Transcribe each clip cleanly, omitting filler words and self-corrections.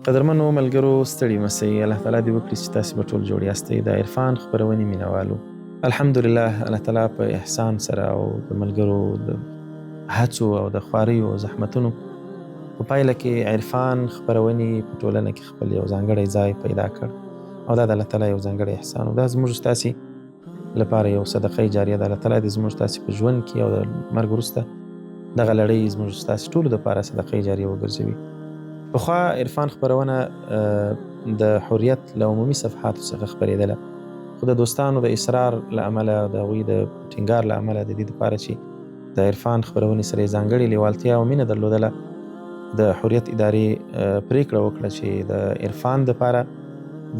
قدرمنو ملګرو ستړي مسئ. الله تعالی دې وکړي چې تاسې به ټول جوړ یاستئ. د عرفان خپرونې مینوالو، الحمدلله الله تعالی په احسان سره او د ملګرو د هڅو او د خواریو او زحمتونو په پایله کې عرفان خپرونې په ټولنه کې خپل یو ځانګړی ځای پیدا کړ او دا د الله تعالی یو ځانګړی احسان او دا زموږ ستاسې لپاره یو صدقه جاریه ده. الله تعالی دې زموږ ستاسې په ژوند کې او د مرګ وروسته دغه لړۍ زموږ ستاسې ټولو دپاره صدقه جاریه وګرځوي. پخوا عرفان خپرونه د حریت له عمومي صفحاتو څخه خپرېدله، خو د دوستانو د اصرار له امله، د هغوی د ټینګار له امله د دې دپاره چې د عرفان خپرونې سره یې ځانګړې لیوالتیا او مینه درلودله، د حریت ادارې پرېکړه وکړه چې د عرفان دپاره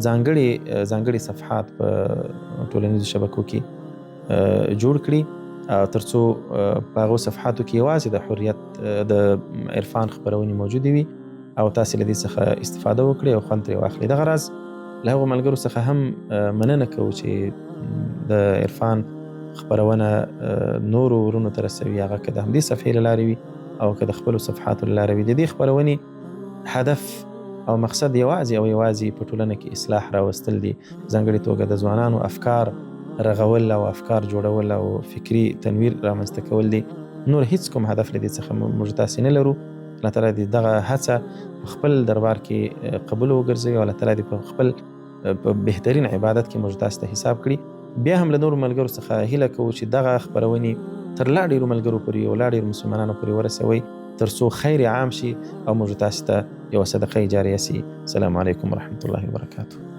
ځانګړي صفحات په ټولنیزو شبکو کې جوړ کړي تر څو په هغو صفحاتو کې یوازې د حریت د عرفان خپرونې موجودې وي او تاسې له دې څخه استفاده وکړئ او خوند ترې واخلئ. دغه راز له هغو ملګرو څخه هم مننه کوو چې د عرفان خپرونه نورو ورونو ته رسوي، هغه که د همدې صفحې له لارې وي او که د خپلو صفحاتو له لارې وي. د دې خپرونې هدف او مقصد یوازې په ټولنه کې اصلاح راوستل دي، ځانګړې توګه د ځوانانو افکار رغول او افکار جوړول او فکري تنویر رامنځته کول دي. نور هیڅ کوم هدف له دې څخه موږ تاسې نه لرو. الله تعالی دې دغه هڅه په خپل دربار کې قبول وګرځوي او الله تعالی دې په خپل په بهترین عبادت کې موږ تاسو ته حساب کړي. بیا هم له نورو ملګرو څخه هیله کوو چې دغه خپرونې تر لا ډېرو ملګرو پورې او لا ډېرو مسلمانانو پورې ورسوئ تر څو خیر عام شي او موږ تاسو ته یوه صدقه جاریه سي. السلام علیکم ورحمة الله وبرکاته.